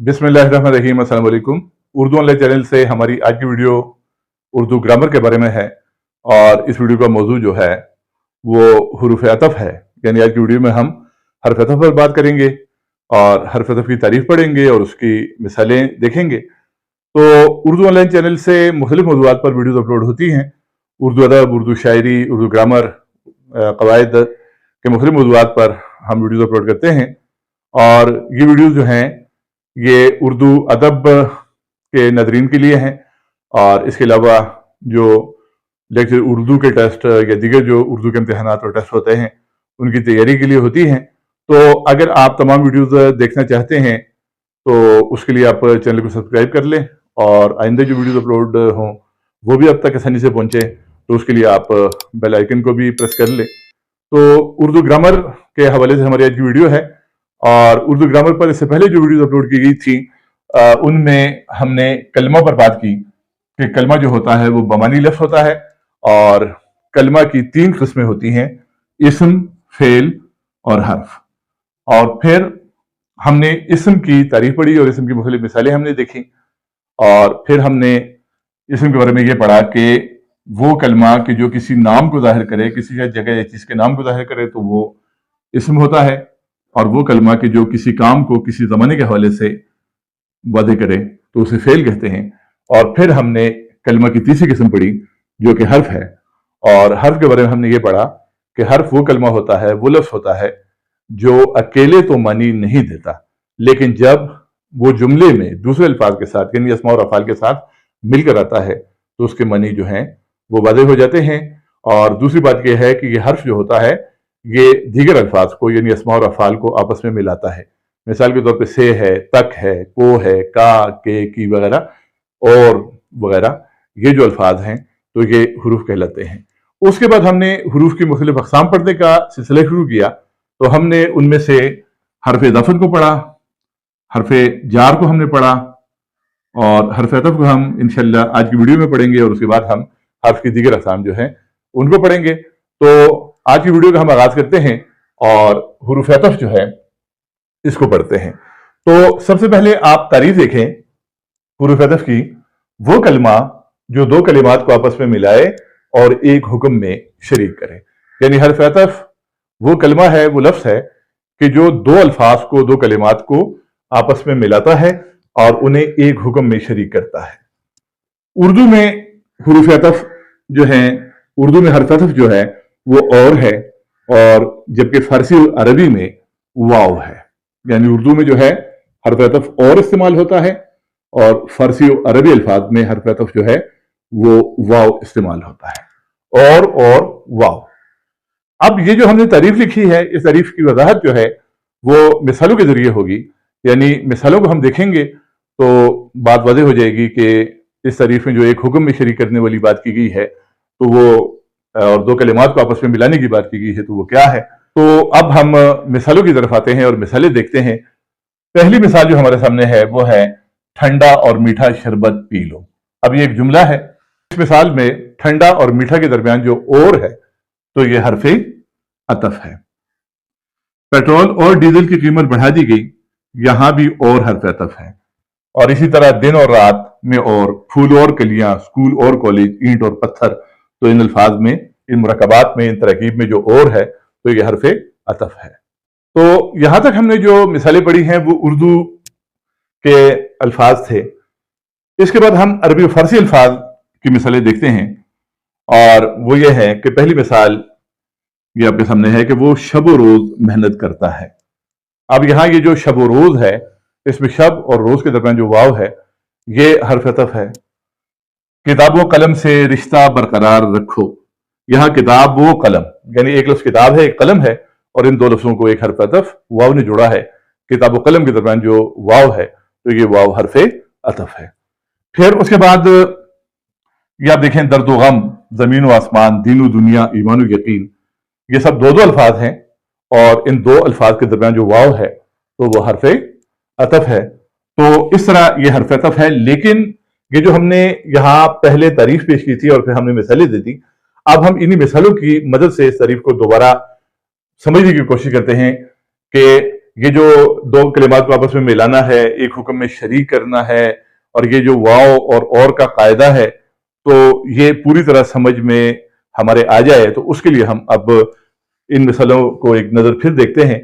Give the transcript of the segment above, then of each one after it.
बिस्मिल्लाहिर्रहमानिर्रहीम, अस्सलाम वालेकुम। उर्दू ऑनलाइन चैनल से हमारी आज की वीडियो उर्दू ग्रामर के बारे में है और इस वीडियो का मौजू जो है वो हुरूफ अतफ है। यानी आज की वीडियो में हम हरफ अतफ पर बात करेंगे और हरफ अतफ की तारीफ पढ़ेंगे और उसकी मिसालें देखेंगे। तो उर्दू ऑनलाइन चैनल से मुख्तलिफ मौज़ूआत पर वीडियोज़ अपलोड होती हैं। उर्दू अदब, उर्दू शायरी, उर्दू ग्रामर, कवायद के मुख्तलिफ मौज़ूआत पर हम वीडियोज़ अपलोड करते हैं और ये वीडियोज़ जो हैं ये उर्दू अदब के नाज़रीन के लिए हैं और इसके अलावा जो लेक्चर उर्दू के टेस्ट या दीगर जो उर्दू के इम्तिहानात और टेस्ट होते हैं उनकी तैयारी के लिए होती हैं। तो अगर आप तमाम वीडियोज़ देखना चाहते हैं तो उसके लिए आप चैनल को सब्सक्राइब कर लें और आइंदा जो वीडियोज़ अपलोड हों वो भी अब तक आसानी से पहुँचे, तो उसके लिए आप बेल आइकन को भी प्रेस कर लें। तो उर्दू ग्रामर के हवाले से हमारी आज की वीडियो है और उर्दू ग्रामर पर इससे पहले जो वीडियोज़ अपलोड की गई थी उनमें हमने कलमा पर बात की कि कलमा जो होता है वो बमानी लफ्ज़ होता है और कलमा की 3 किस्में होती हैं, इस्म, फेल और हर्फ। और फिर हमने इस्म की तारीफ पढ़ी और इस्म की मुख्तलिफ मिसालें हमने देखी और फिर हमने इस्म के बारे में ये पढ़ा कि वो कलमा कि जो किसी नाम को ज़ाहिर करे, किसी जगह या चीज़ के नाम को ज़ाहिर करे तो वो इस्म होता है, और वो कलमा कि जो किसी काम को किसी ज़माने के हवाले से वादे करे तो उसे फेल कहते हैं। और फिर हमने कलमा की तीसरी किस्म पढ़ी जो कि हर्फ है और हर्फ के बारे में हमने ये पढ़ा कि हर्फ वो कलमा होता है, वो लफ्ज़ होता है जो अकेले तो मानी नहीं देता, लेकिन जब वो जुमले में दूसरे अल्फाज के साथ यानी अस्मा और अफ़ाल के साथ मिलकर आता है तो उसके मानी जो हैं वो वाज़ेह हो जाते हैं। और दूसरी बात यह है कि ये हर्फ जो होता है ये दीगर अल्फाज को यानी अस्मा और अफ़ाल को आपस में मिलाता है। मिसाल के तौर पे से है, तक है, को है, का, के, की वगैरह और वगैरह, ये जो अल्फाज हैं तो ये हुरूफ कहलाते हैं। उसके बाद हमने हुरूफ की मुख्तलिफ अक़साम पढ़ने का सिलसिला शुरू किया। तो हमने उनमें से हरफ इज़ाफ़त को पढ़ा, हरफ जार को हमने पढ़ा और हरफ अतफ को हम इंशाअल्लाह आज की वीडियो में पढ़ेंगे और उसके बाद हम हर्फ की दीगर अक़साम जो हैं उनको पढ़ेंगे। तो आज की वीडियो का हम आगाज़ करते हैं और हुरूफ अतफ जो है इसको पढ़ते हैं। तो सबसे पहले आप तारीफ देखें हुरूफ अतफ की, वो कलमा जो दो कलिमात को आपस में मिलाए और एक हुक्म में शरीक करे। यानी हरफ अतफ वो कलमा है, वो लफ्ज़ है कि जो दो अल्फाज को, दो कलिमात को आपस में मिलाता है और उन्हें एक हुक्म में शरीक करता है। उर्दू में हुरूफ अतफ जो है, उर्दू में हरफ अतफ जो है वो और है, और जबकि फारसी और अरबी में वाव है। यानी उर्दू में जो है हरफ अतफ और इस्तेमाल होता है और फारसी और अरबी अल्फाज में हरफ अतफ जो है वो वाव इस्तेमाल होता है, और वाव। अब ये जो हमने तारीफ लिखी है, इस तारीफ की वजाहत जो है वो मिसालों के जरिए होगी। यानी मिसालों को हम देखेंगे तो बात वाज़ेह हो जाएगी कि इस तारीफ में जो एक हुक्म में शरीक करने वाली बात की गई है तो वो, और दो कलिमात को आपस में मिलाने की बात की गई है तो वो क्या है। तो अब हम मिसालों की तरफ आते हैं और मिसालें देखते हैं। पहली मिसाल जो हमारे सामने है वो है ठंडा और मीठा शरबत पी लो। अब ये एक जुमला है, इस मिसाल में ठंडा और मीठा के दरमियान जो और है तो ये हरफे अतफ है। पेट्रोल और डीजल की कीमत बढ़ा दी गई, यहां भी और हरफ अतफ है। और इसी तरह दिन और रात में और, फूल और कलियां, स्कूल और कॉलेज, ईंट और पत्थर, तो इन अल्फाज में, इन मुरकबात में, इन तरकीब में जो और है तो ये हरफ अतफ है। तो यहां तक हमने जो मिसालें पढ़ी हैं वो उर्दू के अल्फाज थे। इसके बाद हम अरबी और फारसी अल्फाज की मिसालें देखते हैं और वो ये है कि पहली मिसाल ये आपके सामने है कि वो शब व रोज मेहनत करता है। अब यहाँ ये जो शब व रोज है, इसमें शब और रोज के दरमियान जो वाव है ये हरफ अतफ है। किताब व कलम से रिश्ता बरकरार रखो, यहाँ किताब व कलम यानी एक लफ्ज किताब है, एक कलम है, और इन दो लफ्जों को एक हरफ अतफ वाव ने जोड़ा है। किताब व कलम के दरमियान जो वाव है तो ये वाव हरफ अतफ है। फिर उसके बाद ये आप देखें दर्द व गम, जमीन व आसमान, दीन व दुनिया, ईमान व यकीन, ये सब दो अल्फाज हैं और इन दो अल्फाज के दरमियान जो वाव है तो वो हरफ अतफ है। तो इस तरह ये हरफ अतफ है। लेकिन ये जो हमने यहाँ पहले तारीफ पेश की थी और फिर हमने मिसालें दी थी, अब हम इन्हीं मिसालों की मदद से इस तारीफ को दोबारा समझने की कोशिश करते हैं कि ये जो दो कलिमात को आपस में मिलाना है, एक हुक्म में शरीक करना है, और ये जो वाव और का कायदा है, तो ये पूरी तरह समझ में हमारे आ जाए, तो उसके लिए हम अब इन मिसालों को एक नजर फिर देखते हैं।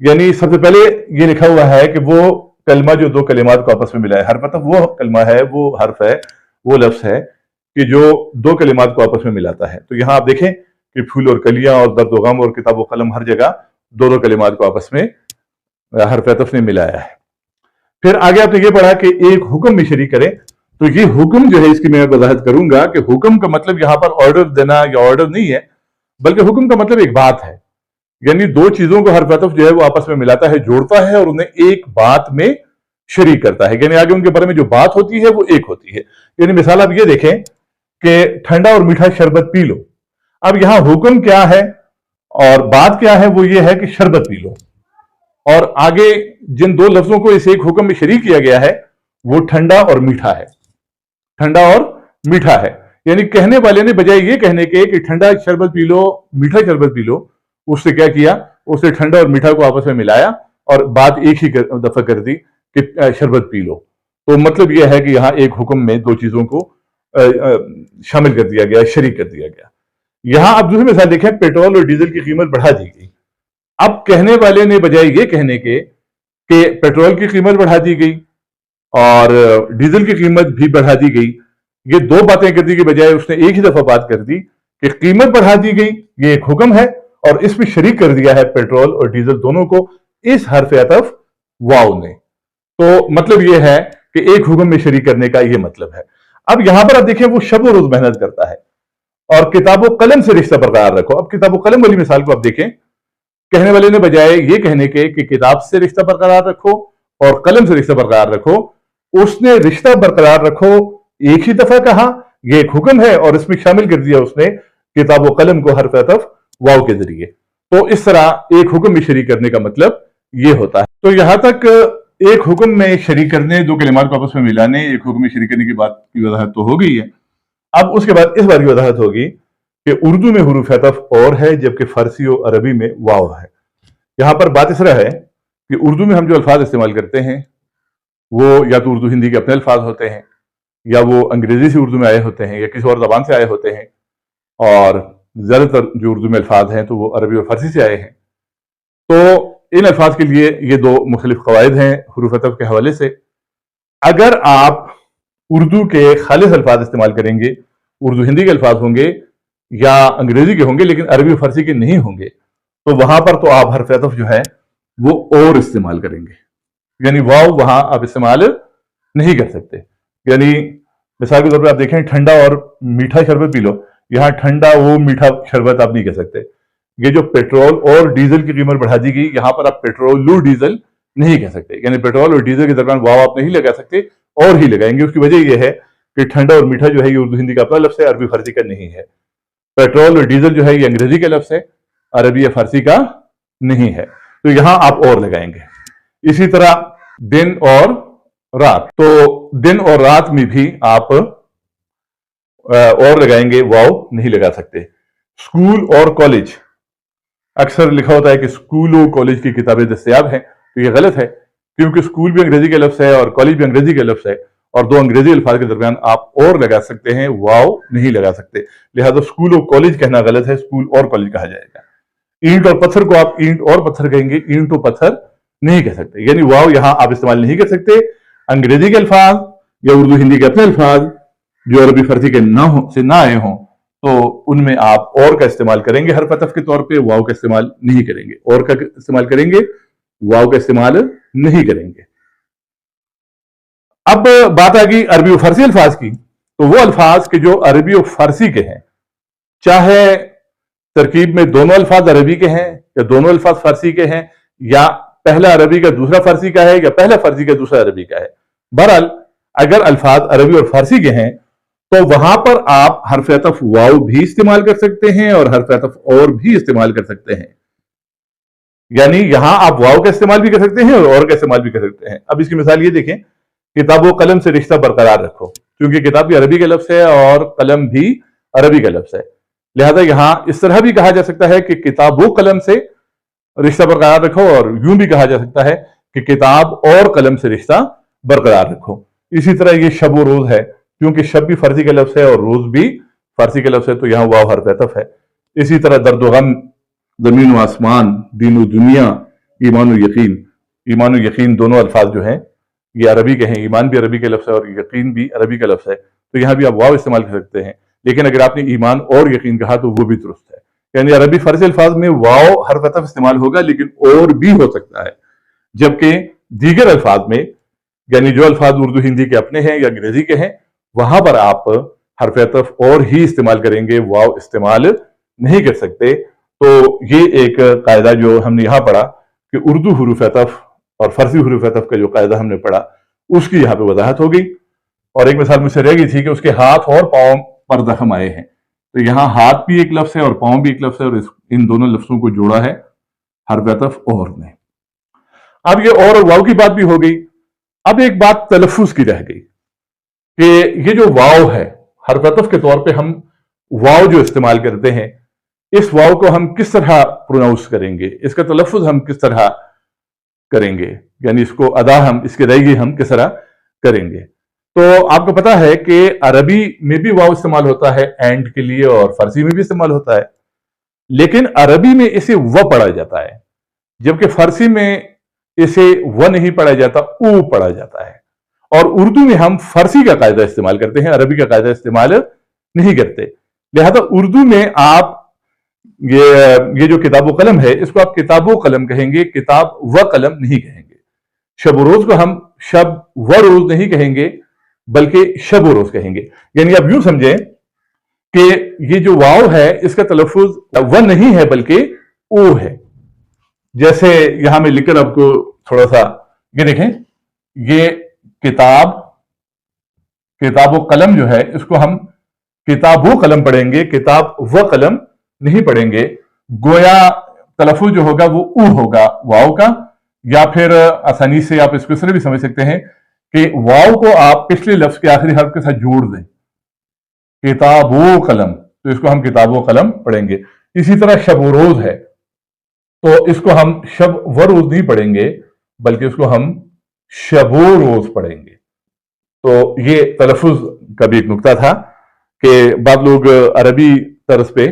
यानी सबसे पहले ये लिखा हुआ है कि वो कलमा जो दो कलिमात को आपस में मिला है, हर्फ अतफ वो कलमा है, वो हर्फ है, वो लफ्ज है कि जो दो कलिमात को आपस में मिलाता है। तो यहां आप देखें कि फूल और कलियां और दर्द व गम और किताब व कलम, हर जगह दो कलिमात को आपस में हर्फ अतफ ने मिलाया है। फिर आगे आपने ये पढ़ा कि एक हुक्म में शरीक करें, तो ये हुक्म जो है इसकी मैं वजाहत करूंगा कि हुक्म का मतलब यहां पर ऑर्डर देना या ऑर्डर नहीं है, बल्कि हुक्म का मतलब एक बात है। यानी दो चीजों को हर्फ अतफ जो है वो आपस में मिलाता है, जोड़ता है और उन्हें एक बात में शरीक करता है। यानी आगे उनके बारे में जो बात होती है वो एक होती है। यानी मिसाल आप ये देखें कि ठंडा और मीठा शरबत पी लो। अब यहां हुक्म क्या है और बात क्या है, वो ये है कि शरबत पी लो। और आगे जिन दो लफ्जों को इस एक हुक्म में शरीक किया गया है वो ठंडा और मीठा है, ठंडा और मीठा है। यानी कहने वाले ने बजाय ये कहने के कि ठंडा शरबत पी लो, मीठा शरबत पी लो, उससे क्या किया, उससे ठंडा और मीठा को आपस में मिलाया और बात एक ही दफा कर दी कि शरबत पी लो। तो मतलब यह है कि यहां एक हुक्म में दो चीजों को शामिल कर दिया गया, शरीक कर दिया गया। यहां आप दूसरी मिसाल देखें, पेट्रोल और डीजल की कीमत बढ़ा दी गई। अब कहने वाले ने बजाय ये कहने के कि पेट्रोल की कीमत बढ़ा दी गई और डीजल की कीमत भी बढ़ा दी गई, ये दो बातें कर दी के बजाय उसने एक ही दफा बात कर दी कि कीमत बढ़ा दी गई, ये एक हुक्म है और इसमें शरीक कर दिया है पेट्रोल और डीजल दोनों को इस हर्फ अतफ वाव ने। तो मतलब यह है कि एक हुक्म में शरीक करने का यह मतलब है। अब यहां पर आप देखें वो शब और रोज मेहनत करता है और किताबो कलम से रिश्ता बरकरार रखो। अब किताबो कलम वाली मिसाल को आप देखें, कहने वाले ने बजाय ये कहने के कि किताब से रिश्ता बरकरार रखो और कलम से रिश्ता बरकरार रखो, उसने रिश्ता बरकरार रखो एक ही दफा कहा, यह एक हुक्म है और इसमें शामिल कर दिया उसने किताब व कलम को हर्फ अतफ वाव के जरिए। तो इस तरह एक हुक्म में शरीक करने का मतलब यह होता है। तो यहां तक एक हुक्म में शरीक करने, दो कलिमात को आपस में मिलाने, एक हुक्म में शरीक करने की बात की वजाहत तो हो गई है। अब उसके बाद इस बात की वजाहत होगी कि उर्दू में हुरूफ अतफ और है जबकि फारसी और अरबी में वाव है। यहां पर बात इस तरह है कि उर्दू में हम जो अल्फाज इस्तेमाल करते हैं वो या तो उर्दू हिंदी के अपने अल्फाज होते हैं या वो अंग्रेजी से उर्दू में आए होते हैं या किसी और ज़बान से आए होते हैं, और ज़्यादातर जो उर्दू में अल्फाज हैं तो वो अरबी और फारसी से आए हैं। तो इन अल्फाज के लिए ये दो मुख्तलिफ कवायद हैं हुरूफ अतफ के हवाले से। अगर आप उर्दू के खालिस अल्फाज इस्तेमाल करेंगे, उर्दू हिंदी के अल्फाज होंगे या अंग्रेजी के होंगे लेकिन अरबी और फारसी के नहीं होंगे, तो वहां पर तो आप हर्फ अतफ जो है वो और इस्तेमाल करेंगे, यानी वाव वहां आप इस्तेमाल नहीं कर सकते। यानी मिसाल के तौर पर आप देखें ठंडा और मीठा शरबत पी लो, यहां ठंडा वो मीठा शरबत आप नहीं कह सकते। ये जो पेट्रोल और डीजल की कीमत बढ़ा दी गई, यहां पर आप पेट्रोल डीजल नहीं कह सकते, यानी पेट्रोल और डीजल के दरमियान वाव आप नहीं लगा सकते और ही लगाएंगे। उसकी वजह यह है कि ठंडा और मीठा जो है ये उर्दू हिंदी का अपना लफ्ज है, अरबी फारसी का नहीं है। पेट्रोल और डीजल जो है ये अंग्रेजी का लफ्ज है, अरबी या फारसी का नहीं है, तो यहां आप और लगाएंगे। इसी तरह दिन और रात, तो दिन और रात में भी आप और लगाएंगे, वाव नहीं लगा सकते। स्कूल और कॉलेज, अक्सर लिखा होता है कि स्कूल और कॉलेज की किताबें दस्तयाब हैं, तो ये गलत है क्योंकि स्कूल भी अंग्रेजी का लफ्ज है और कॉलेज भी अंग्रेजी का लफ्ज है, और दो अंग्रेजी अल्फाज के दरमियान आप और लगा सकते हैं, वाव नहीं लगा सकते। लिहाजा स्कूल और कॉलेज कहना गलत है, स्कूल और कॉलेज कहा जाएगा। ईंट और पत्थर को आप ईंट और पत्थर कहेंगे, ईंट और पत्थर नहीं कह सकते, यानी वाव यहां आप इस्तेमाल नहीं कर सकते। अंग्रेजी के अल्फाज या उर्दू हिंदी के अपने अल्फाज जो अरबी फारसी के ना आए हों तो उनमें आप और का इस्तेमाल करेंगे हर्फ अतफ के तौर पे, वाव का इस्तेमाल नहीं करेंगे। और का इस्तेमाल करेंगे, वाव का इस्तेमाल नहीं करेंगे। अब बात आ गई अरबी और फारसी अल्फाज की, तो वो अल्फाज के जो अरबी और फारसी के हैं, चाहे तरकीब में दोनों अल्फाज अरबी के हैं या दोनों अल्फाज फारसी के हैं, या पहला अरबी का दूसरा फारसी का है या पहला फारसी का दूसरा अरबी का है, बहरहाल अगर अल्फाज अरबी और फारसी के हैं तो वहां पर आप हर्फ अतफ वाव भी इस्तेमाल कर सकते हैं और हर्फ अतफ और भी इस्तेमाल कर सकते हैं। यानी यहां आप वाव का इस्तेमाल भी कर सकते हैं और का इस्तेमाल भी कर सकते हैं। अब इसकी मिसाल ये देखें, किताबो कलम से रिश्ता बरकरार रखो, क्योंकि किताब भी अरबी का लफ्ज है और कलम भी अरबी का लफ्ज है, लिहाजा यहां इस तरह भी कहा जा सकता है कि किताबो कलम से رشتہ برقرار رکھو، اور یوں بھی کہا جا سکتا ہے کہ کتاب اور قلم سے رشتہ برقرار رکھو۔ اسی طرح یہ شب و روز ہے، کیونکہ شب بھی فارسی کا لفظ ہے اور روز بھی فارسی کا لفظ ہے، تو یہاں واو حرف عطف ہے۔ اسی طرح درد و غم، زمین و آسمان، دین و دنیا، ایمان و یقین۔ ایمان و یقین دونوں الفاظ جو ہیں یہ عربی کے ہیں، ایمان بھی عربی کا لفظ ہے اور یقین بھی عربی کا لفظ ہے، تو یہاں بھی آپ واو استعمال کر سکتے ہیں، لیکن اگر آپ نے ایمان اور یقین کہا تو وہ بھی درست ہے۔ یعنی عربی فارسی الفاظ میں واو حرف عطف استعمال ہوگا، لیکن اور بھی ہو سکتا ہے، جبکہ دیگر الفاظ میں، یعنی جو الفاظ اردو ہندی کے اپنے ہیں یا انگریزی کے ہیں، وہاں پر آپ حرف عطف اور ہی استعمال کریں گے، واو استعمال نہیں کر سکتے۔ تو یہ ایک قاعدہ جو ہم نے یہاں پڑھا کہ اردو حروف عطف اور فارسی حروف عطف کا جو قاعدہ ہم نے پڑھا اس کی یہاں پہ وضاحت ہو گئی۔ اور ایک مثال مجھ سے رہ گئی تھی کہ اس کے ہاتھ اور پاؤں پر زخم آئے ہیں، تو یہاں ہاتھ بھی ایک لفظ ہے اور پاؤں بھی ایک لفظ ہے، اور ان دونوں لفظوں کو جوڑا ہے حرف عطف اور نے۔ اب یہ اور واو کی بات بھی ہو گئی، اب ایک بات تلفظ کی رہ گئی کہ یہ جو واو ہے، حرف عطف کے طور پہ ہم واو جو استعمال کرتے ہیں، اس واو کو ہم کس طرح پروناؤنس کریں گے، اس کا تلفظ ہم کس طرح کریں گے، یعنی اس کو ادا ہم، اس کی ادائیگی ہم کس طرح کریں گے۔ تو آپ کو پتا ہے کہ عربی میں بھی واو استعمال ہوتا ہے اینڈ کے لیے، اور فارسی میں بھی استعمال ہوتا ہے، لیکن عربی میں اسے و پڑھا جاتا ہے، جبکہ فارسی میں اسے و نہیں پڑھا جاتا، او پڑھا جاتا ہے۔ اور اردو میں ہم فارسی کا قاعدہ استعمال کرتے ہیں، عربی کا قاعدہ استعمال نہیں کرتے، لہذا اردو میں آپ یہ جو کتاب و قلم ہے، اس کو آپ کتاب و قلم کہیں گے، کتاب و قلم نہیں کہیں گے۔ شب و روز کو ہم شب و روز نہیں کہیں گے، بلکہ شب و روز کہیں گے۔ یعنی آپ یوں سمجھیں کہ یہ جو واو ہے اس کا تلفظ و نہیں ہے بلکہ او ہے۔ جیسے یہاں میں لکھ کر آپ کو تھوڑا سا یہ دیکھیں، یہ کتاب و قلم جو ہے اس کو ہم کتاب و قلم پڑھیں گے، کتاب و قلم نہیں پڑھیں گے۔ گویا تلفظ جو ہوگا وہ او ہوگا واو کا، یا پھر آسانی سے آپ اس کو اس طرح بھی سمجھ سکتے ہیں کہ واو کو آپ پچھلے لفظ کے آخری حرف کے ساتھ جوڑ دیں، کتاب و قلم، تو اس کو ہم کتاب و قلم پڑھیں گے۔ اسی طرح شب و روز ہے، تو اس کو ہم شب و روز نہیں پڑھیں گے بلکہ اس کو ہم شب و روز پڑھیں گے۔ تو یہ تلفظ کا بھی ایک نکتہ تھا کہ بعض لوگ عربی طرز پہ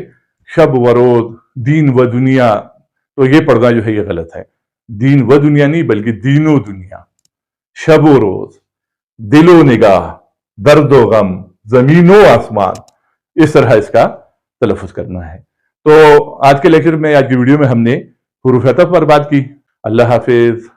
شب و روز، دین و دنیا، تو یہ پڑھنا جو ہے یہ غلط ہے۔ دین و دنیا نہیں بلکہ دین و دنیا، شب و روز، دل و نگاہ، درد و غم، زمین و آسمان، اس طرح اس کا تلفظ کرنا ہے۔ تو آج کے لیکچر میں، آج کی ویڈیو میں ہم نے حروف عطف پر بات کی۔ اللہ حافظ۔